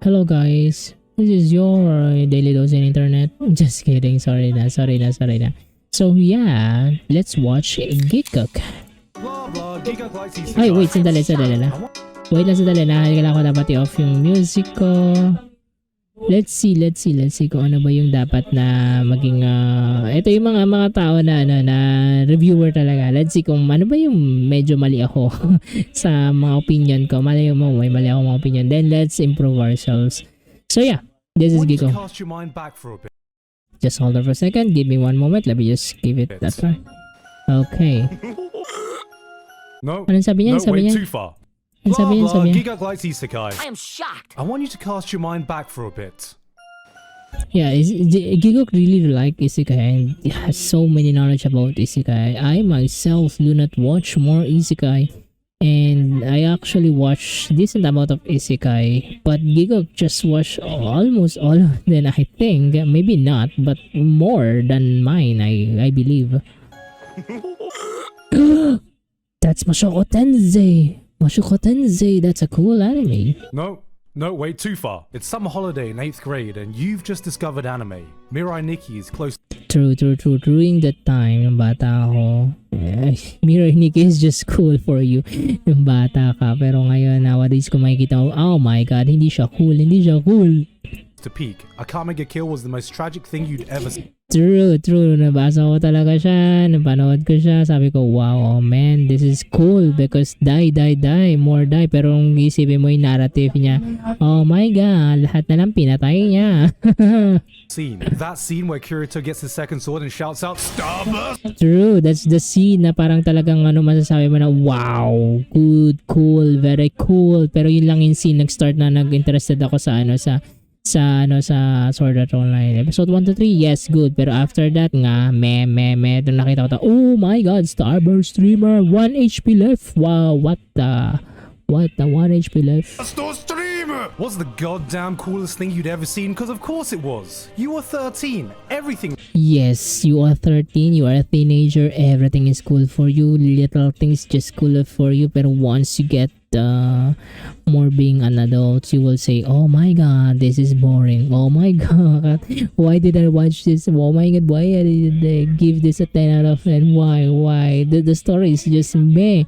Hello guys, this is your daily dose in internet. Just kidding, sorry na. So yeah, let's watch Geekcook. Ay, wait, sandali na. Wait lang sandali na, kailangan ko dapat i-off yung music ko. Let's see kung ano ba yung dapat na maging ito yung mga tao na na reviewer talaga. Let's see kung ano ba yung medyo mali ako sa mga opinion ko. May mali ako mga opinion. Then let's improve ourselves. So yeah, this is Giko. Just hold on for a second. Give me one moment. Let me just give it that time. Okay. No. Anong sabi niya? Wait, too far. Sabi niya. Giga likes Isekai. I am shocked. I want you to cast your mind back for a bit. Yeah, Gigok really like Isekai and has so many knowledge about Isekai. I myself do not watch more Isekai, and I actually watch decent amount of Isekai, but Gigok just watched almost all of them. I think maybe not, but more than mine. I believe. That's Mashoko Tensei. That's a cool anime. No, wait, too far. It's summer holiday in 8th grade and you've just discovered anime. Mirai Nikki is close. True. During that time, yung bata ako, Mirai Nikki is just cool for you. Yung bata ka. Pero ngayon, nowadays, kung makikita mo, oh my god, hindi siya cool. To peak. Akame Kill was the most tragic thing you'd ever seen. True. Nabasa ko talaga siya. Napanood ko siya. Sabi ko, wow, oh man, this is cool because more die. Pero kung isipin mo yung narrative niya, oh my god, lahat na lang pinatay niya. That scene where Kirito gets his second sword and shouts out, Starburst! True, that's the scene na parang talagang masasabi mo na, wow, good, cool, very cool. Pero yun lang yung scene, nag-start na nag-interested ako sa Sword Art Online. Episode 1 to 3, yes, good. Pero after that nga, meh. Doon nakita ko oh my god, Starburst streamer, 1 HP left. Wow, what the 1 HP left. Streamer was the goddamn coolest thing you'd ever seen, because of course it was. You were 13. Everything. Yes, you are 13, you are a teenager, everything is cool for you. Little things just cool for you. Pero once you get more being an adult, you will say, oh my god, this is boring. Oh my god, why did I watch this? Oh my god, why did I give this a 10 out of 10? Why? The story is just meh.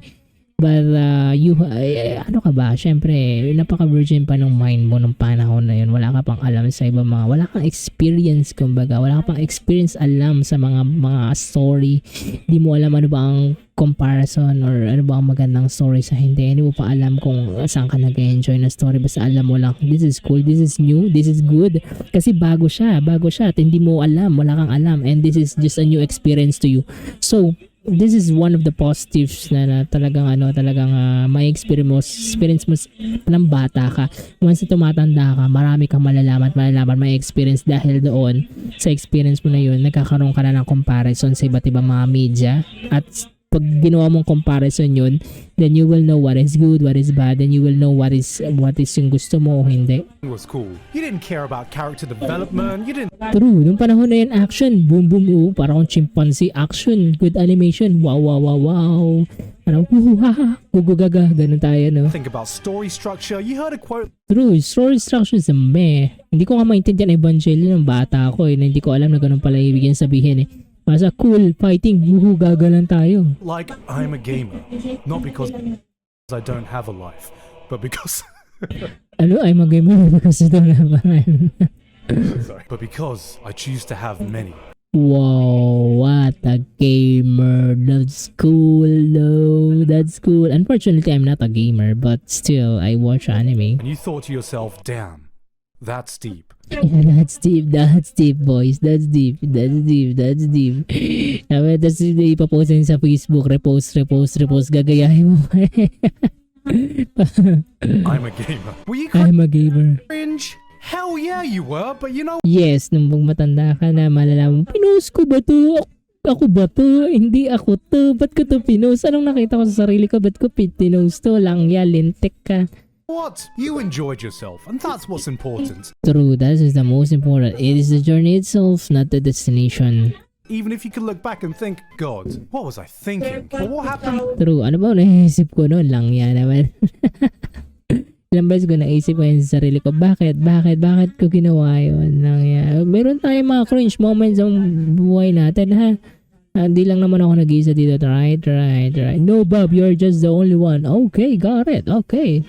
But ano ka ba? Syempre, napaka-virgin pa ng mind mo nung panahon na yun. Wala ka pang alam sa iba wala kang experience, kumbaga. Wala ka pang experience alam sa mga story. Di mo alam ano ba ang comparison or ano ba ang magandang story sa hindi. Hindi mo pa alam kung saan ka nag-enjoy na story. Basta alam mo lang, this is cool, this is new, this is good. Kasi bago siya at hindi mo alam, wala kang alam. And this is just a new experience to you. So, this is one of the positives na talagang may experience mo ng bata ka. Once na tumatanda ka, marami kang malalaman, may experience dahil doon sa experience mo na yun, nagkakaroon ka na ng comparison sa iba't ibang mga media. At pag ginawa mong comparison yun, then you will know what is good, what is bad, and you will know what is yung gusto mo o hindi. It was cool. You didn't care about character development. You didn't. True, nung panahon na yan, action, boom, parang chimpanzee, action, good animation, wow. Parang gugugaga, ganun tayo, no? Think about story structure. You heard a quote. True, story structure is a meh. Hindi ko nga maintindihan Evangelion ng bata ako na hindi ko alam na ganun pala ibigin sabihin Basta cool, fighting, gaga lang tayo. Like, I'm a gamer. Not because I don't have a life, but because... I'm a gamer because I don't have a life. Sorry. But because I choose to have many. Wow, what a gamer. That's cool though. That's cool. Unfortunately, I'm not a gamer, but still, I watch anime. And you thought to yourself, damn, that's deep. Yeah, that's deep, boys. That's deep. Tapos ipapost yun sa Facebook, repost, gagayahin mo. I'm a gamer. Were you I'm a gamer. cringe? Hell yeah you were, but you know... Yes, nung matanda ka na, malalaman mo, pinost ko ba to? Ako ba to? Hindi ako to. Ba't ko to pinost? Anong nakita ko sa sarili ko? Ba't ko pinost to? Langya, lintik ka. What? You enjoyed yourself, and that's what's important. True, that is the most important. It is the journey itself, not the destination. Even if you could look back and think, God, what was I thinking? But what happened? True, ano ba naisip ko noon? Langya naman. Ilang beses ko naisip ko yun sa sarili ko, bakit ko ginawa yun? Meron tayong mga cringe moments sa buhay natin, ha? Hindi lang naman ako nag-iisa dito. Right. No, Bob, you're just the only one. Okay, got it. Okay.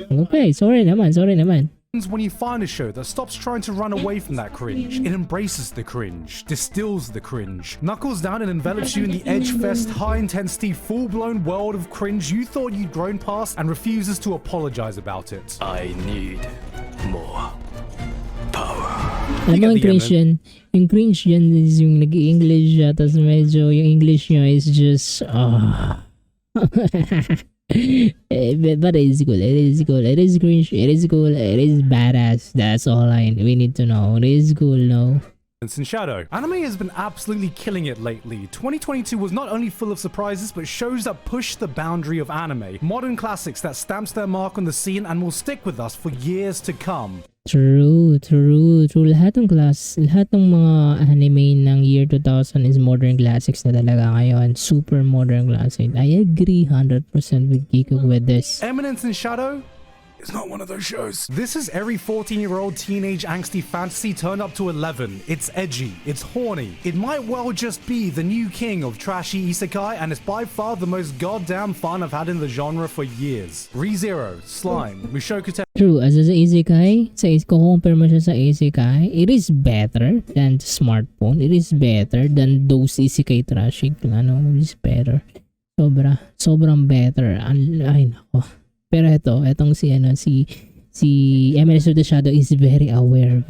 Sorry naman. When you find a show that stops trying to run away from that cringe, it embraces the cringe, distills the cringe, knuckles down and envelops you in the edge-fest, high-intensity, full-blown world of cringe you thought you'd grown past and refuses to apologize about it. I need more power. Alam mo, yung cringe yan is yung nag-i-English siya, tapos medyo yung English nyo is just, but it is cool. It is cringe. It is cool. It is badass. That's all we need to know. It is cool, no? In Shadow. Anime has been absolutely killing it lately. 2022 was not only full of surprises, but shows that push the boundary of anime. Modern classics that stamps their mark on the scene and will stick with us for years to come. True. Lahat ng mga anime ng year 2000 is modern classics na talaga ngayon. Super modern classic. I agree 100% with Kiko with this. Eminence in Shadow? It's not one of those shows. This is every 14-year-old teenage angsty fantasy turned up to 11. It's edgy. It's horny. It might well just be the new king of trashy isekai, and it's by far the most goddamn fun I've had in the genre for years. ReZero, Slime, Mushoku True, as a isekai, compare mo siya sa isekai, it is better than the smartphone. It is better than those isekai trashing. It is better. Sobrang better. Ay nako. Pero etong si Eminence of the Shadow is very aware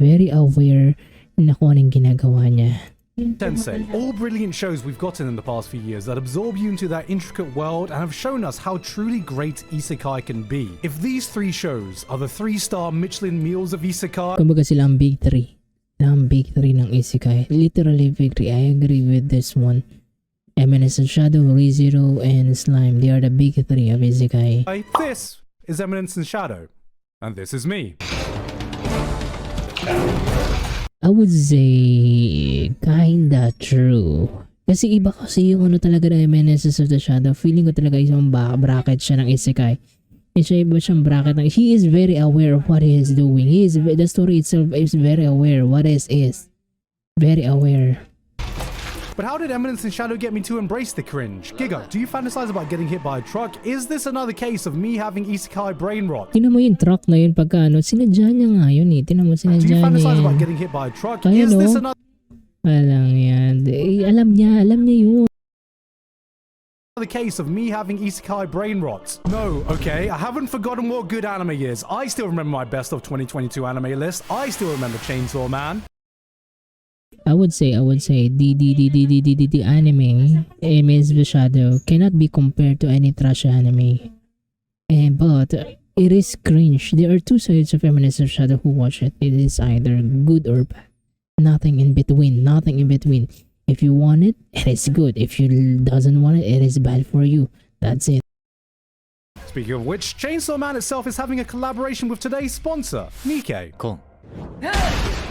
na kung anong ginagawa niya. Tensei, all brilliant shows we've gotten in the past few years that absorb you into that intricate world and have shown us how truly great isekai can be. If these three shows are the 3-star Michelin meals of isekai, kumbaga sila ang big three. Ang big three ng isekai. Literally big three. I agree with this one. Eminence of Shadow, ReZero, and Slime. They are the big three of isekai. this is Eminence in Shadow, and this is me. I would say kinda true. Kasi iba kasi yung talaga na Eminence of the Shadow. Feeling ko talaga isang bracket siya ng isekai. Iba siyang bracket ng, he is very aware of what he is doing. The story itself is very aware what is. Very aware. But how did Eminence in Shadow get me to embrace the cringe? Giga, do you fantasize about getting hit by a truck? Is this another case of me having isekai brain rot? Tingnan mo yung truck na yun pagka sinadya niya nga yun eh. Tingnan mo, sinadya niya. Do you fantasize about getting hit by a truck? Is this another Walang yan. Alam niya yun. Another case of me having isekai brain rot? No, okay, I haven't forgotten what good anime is. I still remember my best of 2022 anime list. I still remember Chainsaw Man. I would say the anime Eminence of the Shadow cannot be compared to any trash anime. But it is cringe. There are two sides of Eminence of Shadow who watch it. It is either good or bad. Nothing in between. If you want it, it is good. If you doesn't want it, it is bad for you. That's it. Speaking of which, Chainsaw Man itself is having a collaboration with today's sponsor, Nikkei. Cool.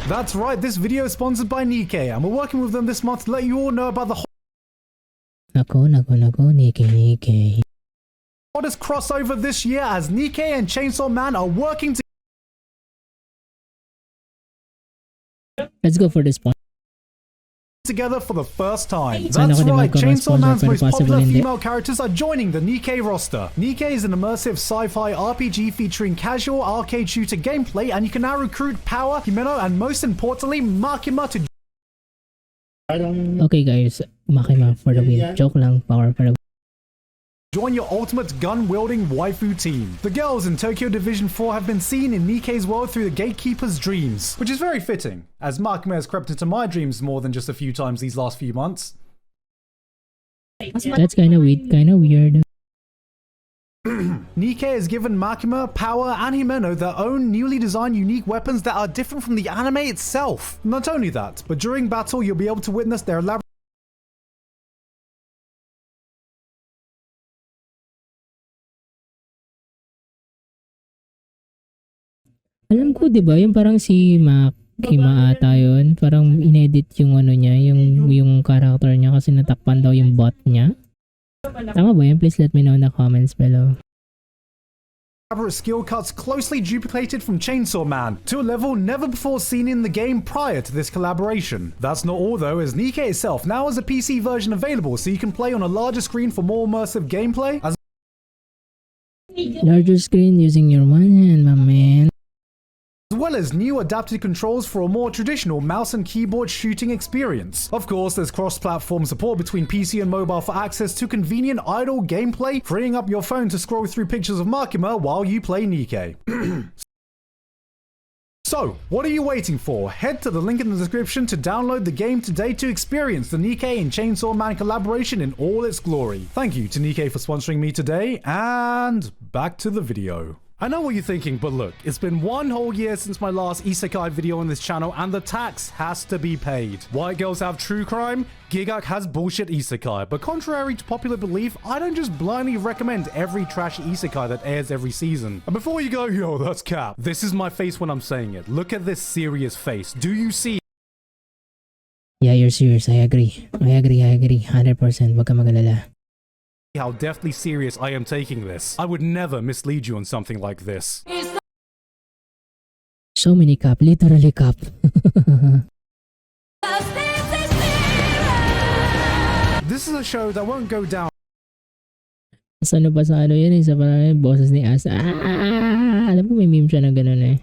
That's right, this video is sponsored by Nikkei, and we're working with them this month to let you all know about the Nako, Nikkei. hottest crossover this year, as Nikkei and Chainsaw Man are working Let's go for this point. together for the first time. Sana That's ko din right, Chainsaw magkaroon Man's sponsor, most pero popular possible hindi. female characters are joining the Nikkei roster. Nikkei is an immersive sci-fi RPG featuring casual arcade shooter gameplay, and you can now recruit Power, Himeno, and most importantly, Makima to Okay guys, Makima for the win. Joke lang, Power for the win. join your ultimate gun-wielding waifu team. The girls in Tokyo Division 4 have been seen in Nikkei's world through the Gatekeeper's dreams, which is very fitting, as Makima has crept into my dreams more than just a few times these last few months. That's kinda weird. Nikkei has given Makima, Power, and Himeno their own newly designed unique weapons that are different from the anime itself. Not only that, but during battle you'll be able to witness their elaborate Alam ko, 'di ba, yung parang si Makima ata yun, parang inedit yung niya, yung character niya kasi natakpan daw yung bot niya. Tama ba yun? Please let me know in the comments below. elaborate skill cuts closely duplicated from Chainsaw Man to a level never before seen in the game prior to this collaboration. That's not all though, as Nikkei itself now has a PC version available so you can play on a larger screen for more immersive gameplay, as Larger screen using your one hand, my man. well as new adapted controls for a more traditional mouse and keyboard shooting experience. Of course, there's cross-platform support between PC and mobile for access to convenient idle gameplay, freeing up your phone to scroll through pictures of Makima while you play Nikkei. So, what are you waiting for? Head to the link in the description to download the game today to experience the Nikkei and Chainsaw Man collaboration in all its glory. Thank you to Nikkei for sponsoring me today, and back to the video. I know what you're thinking, but look, it's been 1 whole year since my last Isekai video on this channel, and the tax has to be paid. White girls have true crime, Gigak has bullshit Isekai, but contrary to popular belief, I don't just blindly recommend every trashy Isekai that airs every season. And before you go, yo, that's cap, this is my face when I'm saying it. Look at this serious face. Do you see Yeah, you're serious. I agree. 100%. Wag ka mag-alala. how deathly serious I am taking this? I would never mislead you on something like this. So many cup. Literally cup. This is a show that won't go down Sa ano pa sa ano yun? Isa pa na yung boses ni Asa. Alam ko may meme siya na ganun eh.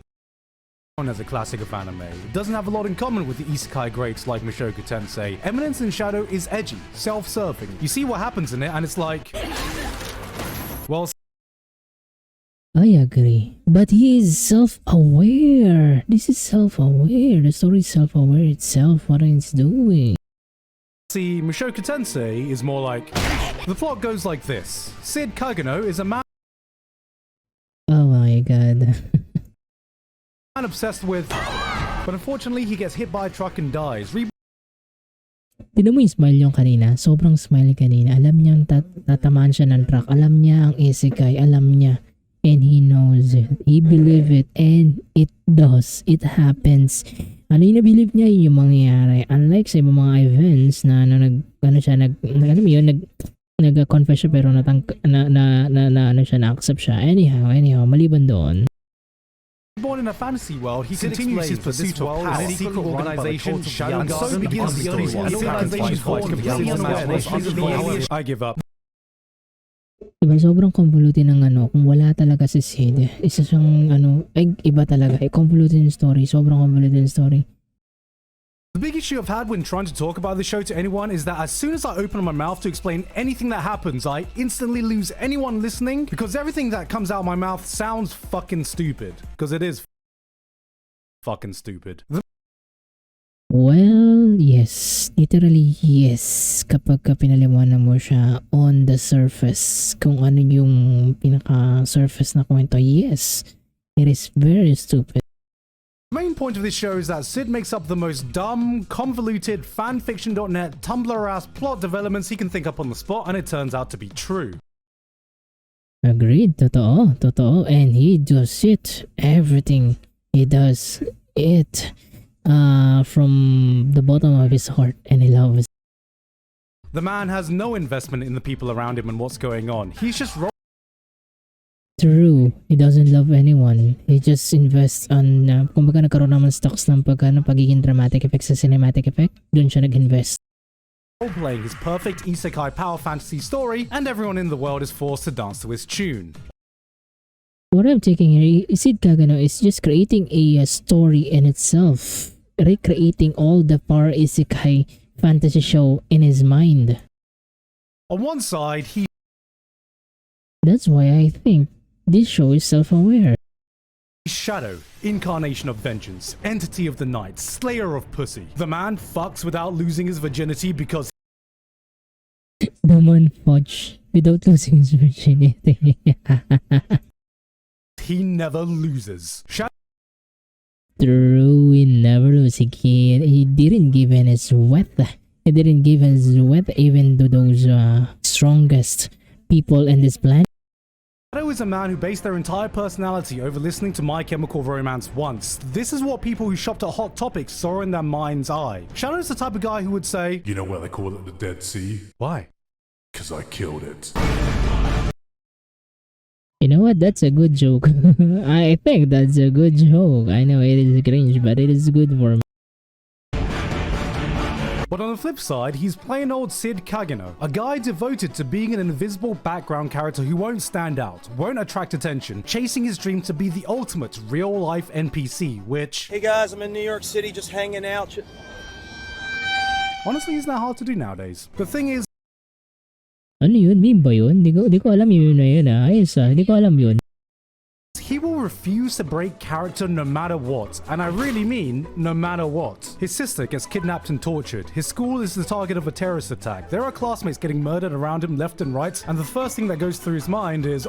as a classic of anime. It doesn't have a lot in common with the isekai greats like Mushoku Tensei. Eminence in Shadow is edgy, self-serving. You see what happens in it and it's like, well, I agree. But he is self-aware. This is self-aware. The story is self-aware itself, what it's doing. see, Mushoku Tensei is more like, the plot goes like this. Sid Kagano is a man Oh my god. obsessed with, but unfortunately he gets hit by a truck and dies. Tinan mo yung smile yung kanina. Sobrang smile kanina. Alam niyang tatamaan siya ng truck. Alam niya ang isekai. Alam niya. And he knows it. He believe it. And it does. It happens. Ano yung nabilive niya, yun yung mangyayari. Unlike sa ibang mga events na nag-confess siya pero na-accept siya. Anyhow, maliban doon. Born in a fantasy world, he continues his pursuit of power. A secret organization, and so begins the story. An organization born of young imagination. I give up. Diba, sobrang convoluted ng ano, kung wala talaga si Sid, isa siyang iba talaga, convoluted yung story, sobrang convoluted yung story. The big issue I've had when trying to talk about the show to anyone is that as soon as I open my mouth to explain anything that happens, I instantly lose anyone listening because everything that comes out of my mouth sounds fucking stupid. Because it is fucking stupid. Well, yes. Literally, yes. Kapag pinaliwanag mo siya on the surface, kung ano yung pinaka-surface na kwento, yes. It is very stupid. The main point of this show is that Sid makes up the most dumb, convoluted, fanfiction.net, Tumblr-ass plot developments he can think up on the spot, and it turns out to be true. Agreed. Totoo. And he does it. Everything. He does it from the bottom of his heart, and he loves it. The man has no investment in the people around him and what's going on. He's just True. He doesn't love anyone. He just invests on, kumbaga nagkaroon naman stocks ng pagiging dramatic effect sa cinematic effect. Doon siya nag-invest. role-playing his perfect isekai power fantasy story, and everyone in the world is forced to dance to his tune. What I'm taking here, Sid Kagano is just creating a story in itself. Recreating all the power isekai fantasy show in his mind. On one side, That's why I think this show is self-aware. Shadow, incarnation of vengeance, entity of the night, slayer of pussy. The man fucks without losing his virginity because The man fudge without losing his virginity. he never loses. Shadow True, he never lose. He didn't give in his sweat. He didn't give his sweat even to those strongest people in this planet. is a man who based their entire personality over listening to My Chemical Romance once. This is what people who shopped at Hot Topics saw in their mind's eye. Shadow is the type of guy who would say, You know why they call it the Dead Sea? why? Because I killed it. You know what? That's a good joke. I think that's a good joke. I know it is cringe, but it is good for me. But on the flip side, he's plain old Sid Kageno, a guy devoted to being an invisible background character who won't stand out, won't attract attention, chasing his dream to be the ultimate real-life NPC, which... Hey guys, I'm in New York City just hanging out. honestly isn't that hard to do nowadays. The thing is, Ano yun? Meme ba yun? Di ko alam yun na yun ah. Ayos ah. Di ko alam yun. he will refuse to break character no matter what, and I really mean no matter what. His sister gets kidnapped and tortured, his school is the target of a terrorist attack, there are classmates getting murdered around him left and right, and the first thing that goes through his mind is,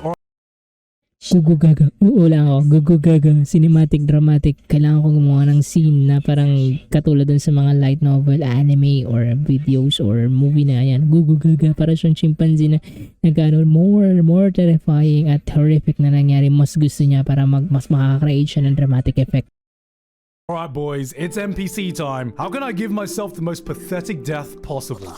Gugu gaga. Oo lang ako. Gugu gaga. Cinematic, dramatic. Kailangan ko gumawa ng scene na parang katulad dun sa mga light novel, anime, or videos, or movie na yan. Gugu gaga. Para siyang chimpanzee na nagano more terrifying at horrific na nangyari. Mas gusto niya para mas makaka-create siya ng dramatic effect. alright boys, it's NPC time. How can I give myself the most pathetic death possible?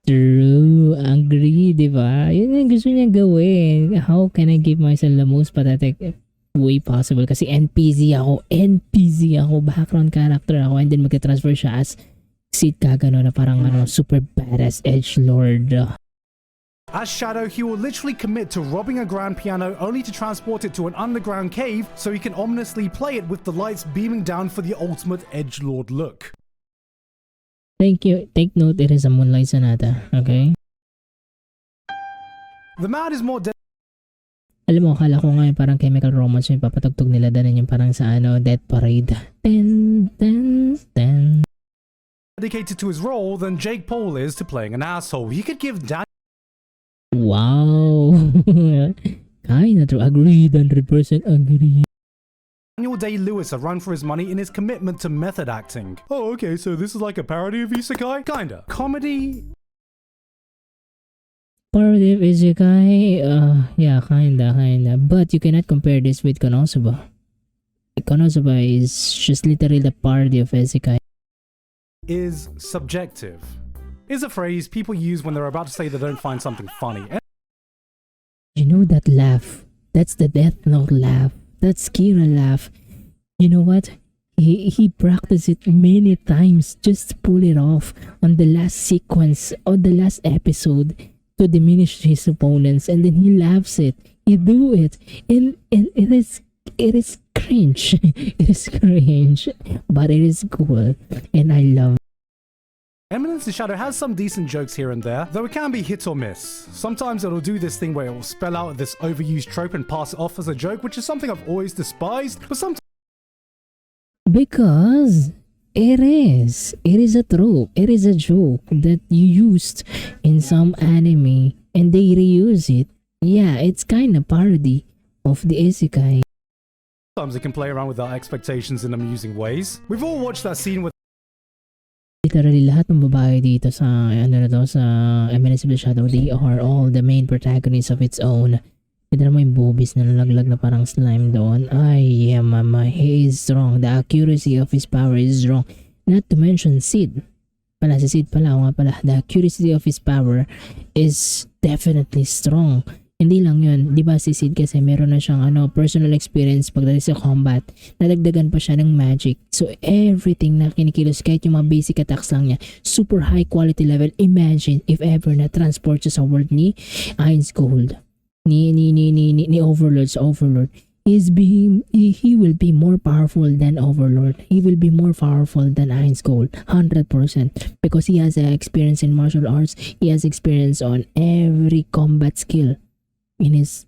True. Agree, di ba? Yun yung gusto niya gawin. How can I give myself the most pathetic way possible? Kasi NPC ako. Background character ako. And then magka-transfer siya as Sid Kagano na parang super badass edgelord. As Shadow, he will literally commit to robbing a grand piano only to transport it to an underground cave so he can ominously play it with the lights beaming down for the ultimate edgelord look. Thank you. Take note, it is a Moonlight Sonata. Okay? The man is more Alam mo, akala ko nga yung parang Chemical Romance yung papatugtog nila danan yung parang sa Death Parade. Ten, ten, ten. dedicated to his role than Jake Paul is to playing an asshole. He could give Wow. Kinda true. Agreed. 100% agree. Daniel Day-Lewis a run for his money in his commitment to method acting. Oh, okay, so this is like a parody of Isekai? Kinda. Comedy? Parody of Isekai? Yeah, kinda. But you cannot compare this with Konosuba. Konosuba is just literally the parody of Isekai. Is subjective. Is a phrase people use when they're about to say they don't find something funny. You know that laugh? That's the Death Note laugh. That's Kira laugh. You know what? He practiced it many times just to pull it off on the last sequence or the last episode to diminish his opponents, and then he laughs it. He do it, and it is cringe. It is cringe, but it is cool, and I love it. Eminence in Shadow has some decent jokes here and there, though it can be hit or miss. Sometimes it'll do this thing where it will spell out this overused trope and pass it off as a joke, which is something I've always despised, but sometimes Because it is a trope, it is a joke that you used in some anime and they reuse it. Yeah, it's kind of parody of the Isekai. it can play around with our expectations in amusing ways. We've all watched that scene with Literally lahat ng babae dito sa sa Eminence of the Shadow, they are all the main protagonists of its own. Kita mo yung boobies na nalaglag na parang slime doon. Ay, yeah, mama, he is strong. The accuracy of his power is strong. Not to mention Sid. Si Sid pala, the accuracy of his power is definitely strong. Hindi lang yun, di ba si Sid kasi meron na siyang personal experience pagdating sa combat, nadagdagan pa siya ng magic. So everything na kinikilos, kahit yung mga basic attacks lang niya, super high quality level. Imagine if ever na transport siya sa world ni Ice Gold, ni Overlord, sa Overlord. He will be more powerful than Overlord. He will be more powerful than Ice Gold, 100%, because he has experience in martial arts. He has experience on every combat skill. In his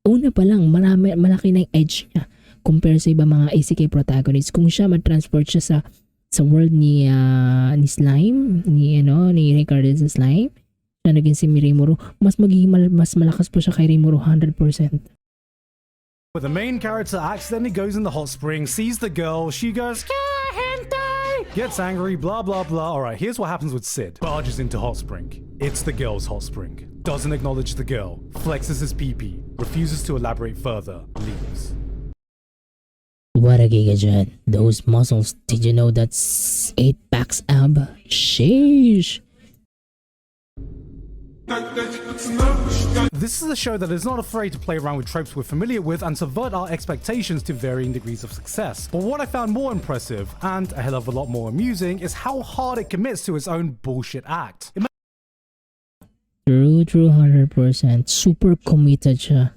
una pa lang, malaki na yung edge niya compare sa iba mga Isekai protagonists. Kung siya mag-transport siya sa world ni Slime, ni Ricardo sa Slime, siya naging si Rimuru, mas malakas po siya kay Rimuru 100%. where the main character accidentally goes in the hot spring, sees the girl, she goes, hentai! Gets angry, blah blah blah. Alright, here's what happens with Sid. Barges into hot spring. It's the girl's hot spring. Doesn't acknowledge the girl. Flexes his pee-pee. Refuses to elaborate further. Leaves. What a giga dyan. Those muscles, did you know that's 8 packs ab? Sheesh! This is a show that is not afraid to play around with tropes we're familiar with and subvert our expectations to varying degrees of success. But what I found more impressive, and a hell of a lot more amusing, is how hard it commits to its own bullshit act. True, 100%. Super committed siya.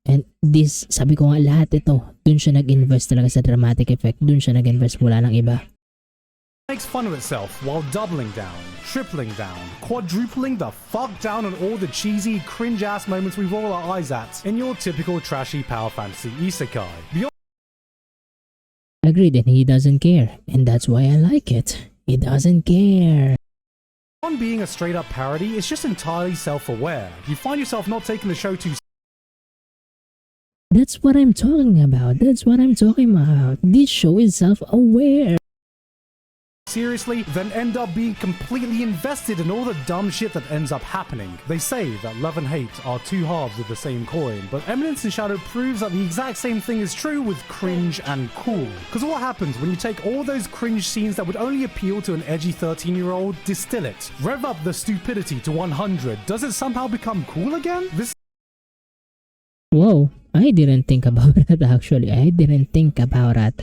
And this, sabi ko nga, lahat ito, dun siya nag-invest talaga sa dramatic effect. Dun siya nag-invest, wala nang iba. Makes fun of itself while doubling down, tripling down, quadrupling the fuck down on all the cheesy, cringe-ass moments we roll our eyes at in your typical trashy power fantasy isekai. Agreed, and he doesn't care. And that's why I like it. He doesn't care. Beyond being a straight-up parody, it's just entirely self-aware. You find yourself not taking the show too That's what I'm talking about. This show is self-aware. seriously, then end up being completely invested in all the dumb shit that ends up happening. They say that love and hate are two halves of the same coin, but Eminence in Shadow proves that the exact same thing is true with cringe and cool. Because what happens when you take all those cringe scenes that would only appeal to an edgy 13-year-old, distill it, rev up the stupidity to 100, does it somehow become cool again? Whoa, I didn't think about that actually. I didn't think about that.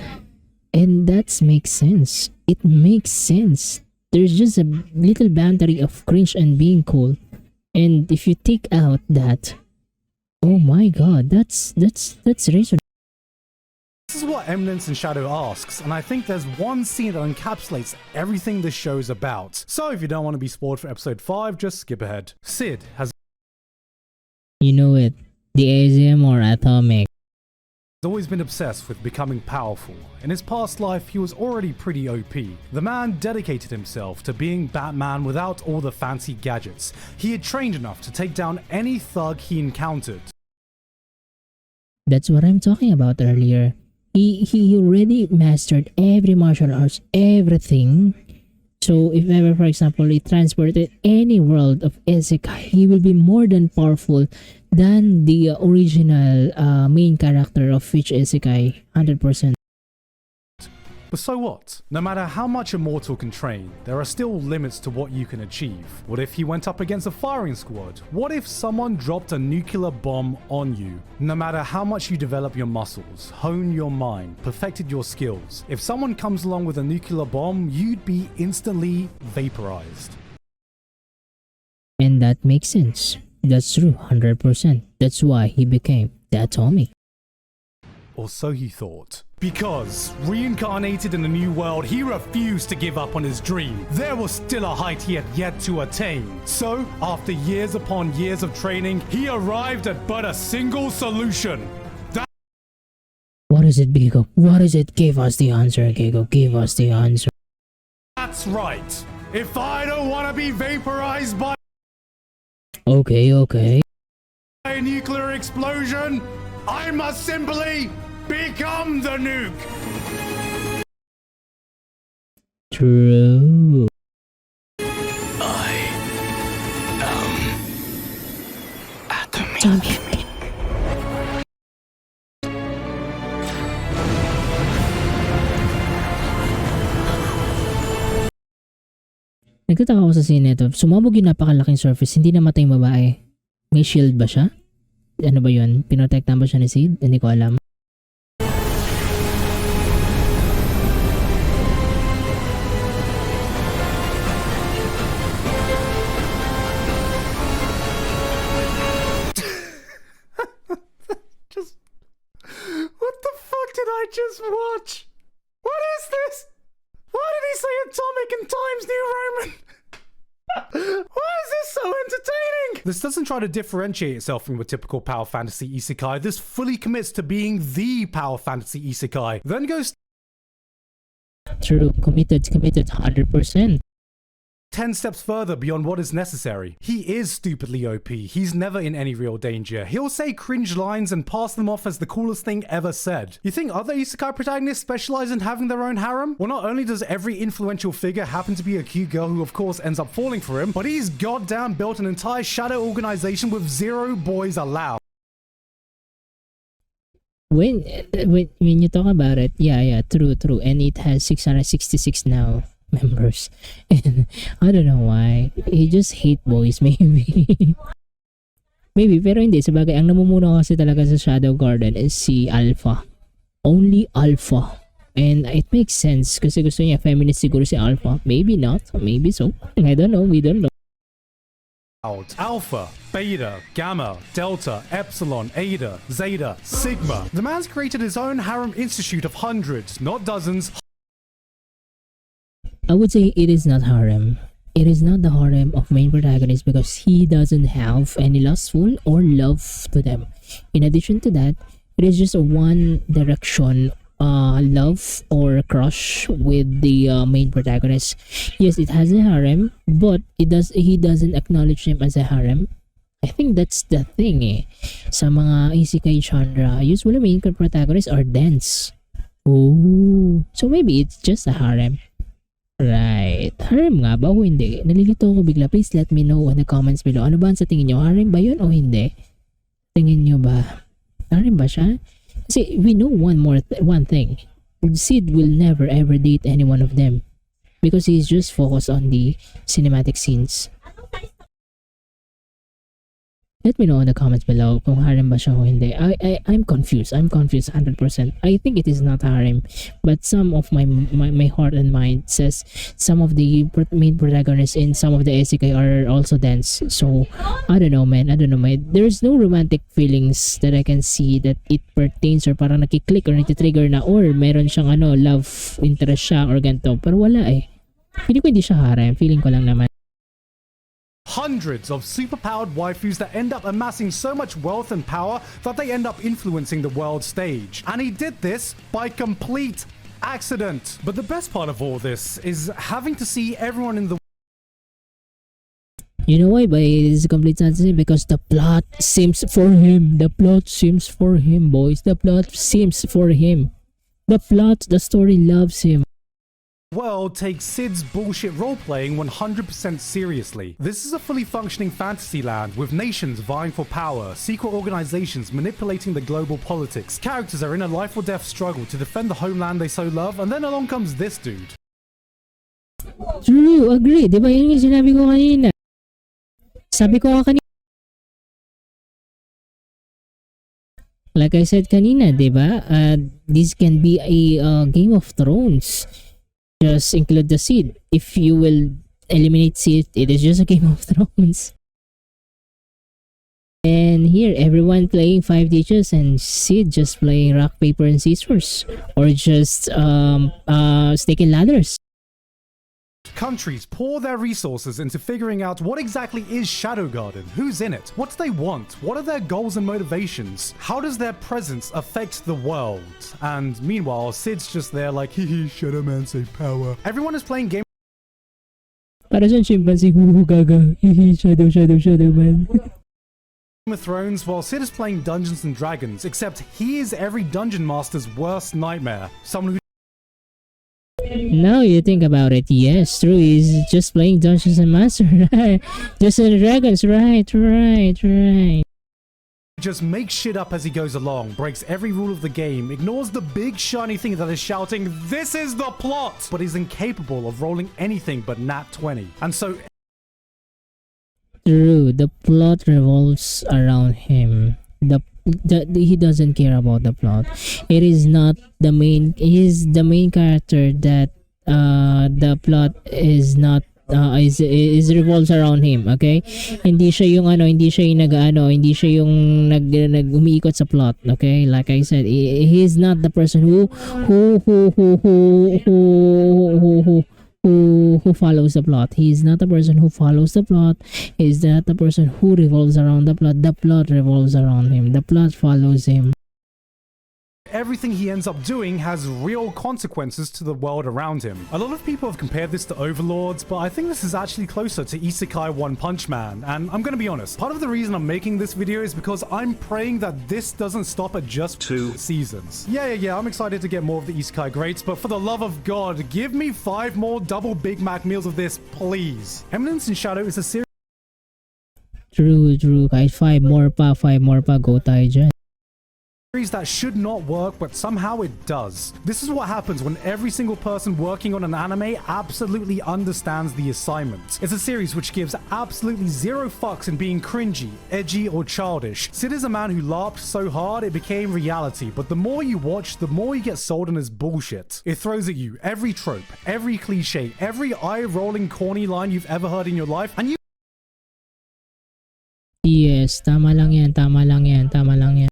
And that makes sense. It makes sense. There's just a little boundary of cringe and being cool. And if you take out that, oh my god, that's reasonable. This is what Eminence in Shadow asks, and I think there's one scene that encapsulates everything this show's about. So if you don't want to be spoiled for episode 5, just skip ahead. Sid has You know it. The ASM or atomic. always been obsessed with becoming powerful. In his past life, he was already pretty OP. The man dedicated himself to being Batman without all the fancy gadgets. He had trained enough to take down any thug he encountered. That's what I'm talking about earlier. He already mastered every martial arts, everything. So if ever, for example, he transported any world of Isekai, he will be more than powerful than the original main character of each Isekai, 100%. But so what? No matter how much a mortal can train, there are still limits to what you can achieve. What if he went up against a firing squad? What if someone dropped a nuclear bomb on you? No matter how much you develop your muscles, hone your mind, perfected your skills, if someone comes along with a nuclear bomb, you'd be instantly vaporized. And that makes sense. That's true, 100%. That's why he became the Atomic. Or so he thought. Because, reincarnated in a new world, he refused to give up on his dream. There was still a height he had yet to attain. So, after years upon years of training, he arrived at but a single solution. What is it, Gigo? What is it? Give us the answer, Gigo. Give us the answer. That's right. If I don't want to be vaporized by Okay. a nuclear explosion, I must simply become the nuke. True. I am atomic. Atomic. Nagtataka ako sa scene nito. Sumabog yung napakalaking surface, hindi namatay yung babae. May shield ba siya? Ano ba yun? Pinotektahan ba siya ni Sid? Hindi ko alam. What the fuck did I just watch? What is this? Why did he say atomic in Times New Roman? Why is this so entertaining? This doesn't try to differentiate itself from a typical power fantasy isekai. This fully commits to being the power fantasy isekai. Then goes True. Committed 100%. 10 steps further beyond what is necessary. He is stupidly OP. He's never in any real danger. He'll say cringe lines and pass them off as the coolest thing ever said. You think other isekai protagonists specialize in having their own harem? Well, not only does every influential figure happen to be a cute girl who of course ends up falling for him, but he's goddamn built an entire shadow organization with 0 boys allowed. When you talk about it, yeah, true. And it has 666 now. members. And I don't know why. He just hate boys, maybe. Maybe, pero hindi. Sabagay, ang namumuno kasi talaga sa Shadow Garden is si Alpha. Only Alpha. And it makes sense kasi gusto niya feminist siguro si Alpha. Maybe not. Maybe so. I don't know. We don't know. Alpha, Beta, Gamma, Delta, Epsilon, Eta, Zeta, Sigma. The man's created his own harem institute of hundreds, not dozens. I would say it is not harem. It is not the harem of main protagonist because he doesn't have any lustful or love to them. In addition to that, it is just a one direction love or crush with the main protagonist. Yes, it has a harem, but he doesn't acknowledge him as a harem. I think that's the thing Sa mga isekai genre, usually main protagonists are dense. Oh, so maybe it's just a harem. Right. Harem nga ba o hindi? Nalilito ako bigla. Please let me know in the comments below. Ano ba sa tingin nyo? Harem ba yun o hindi? Tingin nyo ba? Harem ba siya? Kasi we know one thing. Sid will never ever date any one of them. Because he's just focused on the cinematic scenes. Let me know in the comments below kung harem ba siya o hindi. I'm confused. I'm confused 100%. I think it is not harem. But some of my heart and mind says some of the main protagonists in some of the isekai are also dense. So, I don't know man. There's no romantic feelings that I can see that it pertains or parang nakiklik or nagtitrigger na or meron siyang love interest siya or ganito. Pero wala Feeling ko hindi siya harem. Feeling ko lang naman. Hundreds of superpowered waifus that end up amassing so much wealth and power that they end up influencing the world stage. And he did this by complete accident. But the best part of all this is having to see everyone in the You know why? But it is a complete accident because the plot seems for him. The plot seems for him, boys. The plot seems for him. The story loves him. world takes Sid's bullshit role-playing 100% seriously. This is a fully functioning fantasy land with nations vying for power, secret organizations manipulating the global politics. Characters are in a life or death struggle to defend the homeland they so love, and then along comes this dude. True, agree. Diba yun yung sinabi ko kanina? Sabi ko kanina. Like I said kanina, diba? This can be a Game of Thrones. Just include the Seed. If you will eliminate Seed, it is just a Game of Thrones. And here, everyone playing 5D chess and Sid just playing rock, paper, and scissors. Or just snake and ladders. Countries pour their resources into figuring out what exactly is Shadow Garden, who's in it, what do they want, what are their goals and motivations, how does their presence affect the world? And meanwhile, Sid's just there like, hehe, Shadow Man save power. Everyone is playing Game Para siyang chimpanzee, gaga. Shadow man. of Thrones while Sid is playing Dungeons and Dragons, except he is every dungeon master's worst nightmare. Someone who Now you think about it, yes, true, he's just playing Dungeons and Master, right? Just Dragons, right. just makes shit up as he goes along, breaks every rule of the game, ignores the big shiny thing that is shouting, "This is the plot!" but is incapable of rolling anything but nat 20. And so True, the plot revolves around him. He doesn't care about the plot. It is not the main. He's the main character that the plot is not is revolves around him. Okay, hindi siya yung hindi siya yung nag umiikot sa plot. Okay, like I said, he's not the person who follows the plot. He is not the person who follows the plot. He is not the person who revolves around the plot. The plot revolves around him. The plot follows him. everything he ends up doing has real consequences to the world around him. A lot of people have compared this to Overlords, but I think this is actually closer to Isekai One Punch Man, and I'm gonna be honest, part of the reason I'm making this video is because I'm praying that this doesn't stop at just 2 seasons. Yeah, I'm excited to get more of the Isekai greats, but for the love of God, give me 5 more double Big Mac meals of this, please. Eminence in Shadow is a series True. Kahit 5 more pa, go tayo dyan. that should not work, but somehow it does. This is what happens when every single person working on an anime absolutely understands the assignment. It's a series which gives absolutely zero fucks in being cringy, edgy, or childish. Sid is a man who laughed so hard it became reality, but the more you watch, the more you get sold on his bullshit. It throws at you every trope, every cliche, every eye-rolling corny line you've ever heard in your life, and you Yes, tama lang yan, tama lang yan, tama lang yan.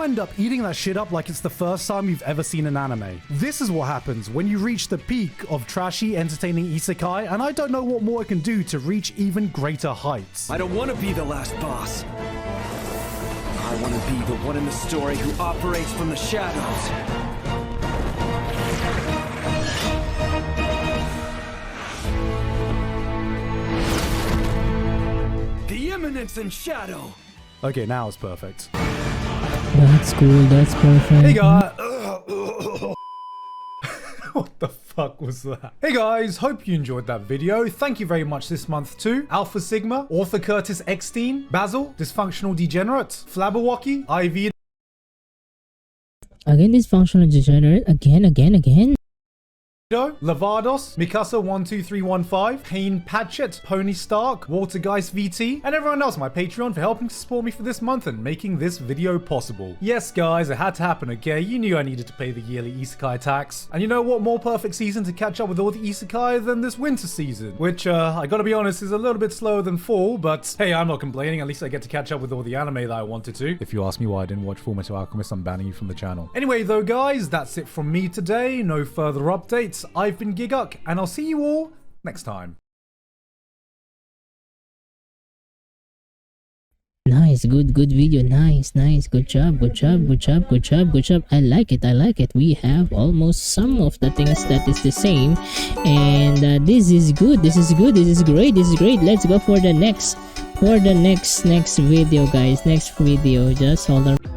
end up eating that shit up like it's the first time you've ever seen an anime. This is what happens when you reach the peak of trashy, entertaining isekai, and I don't know what more it can do to reach even greater heights. I don't want to be the last boss. I want to be the one in the story who operates from the shadows. The Eminence in Shadow. Okay, now it's perfect. That's cool, that's perfect. Hey guys. What the fuck was that? Hey guys, hope you enjoyed that video. Thank you very much this month to Alpha Sigma, Author Curtis Eckstein, Basil, Dysfunctional Degenerate, Flabberwocky, IV, Again, dysfunctional degenerate. Again. Lavados, Mikasa12315, Payne Patchett, Pony Stark, Waltergeist VT, and everyone else on my Patreon for helping to support me for this month and making this video possible. Yes guys, it had to happen, okay? You knew I needed to pay the yearly Isekai tax. And you know what more perfect season to catch up with all the Isekai than this winter season? Which, I gotta be honest, is a little bit slower than fall, but hey, I'm not complaining. At least I get to catch up with all the anime that I wanted to. If you ask me why I didn't watch Fullmetal Alchemist, I'm banning you from the channel. Anyway though guys, that's it from me today. No further updates. I've been Giguk, and I'll see you all next time. Nice, good video. Nice. Good job. I like it. We have almost some of the things that is the same, and this is good. This is great. Let's go for the next video, guys. Next video. Just hold on.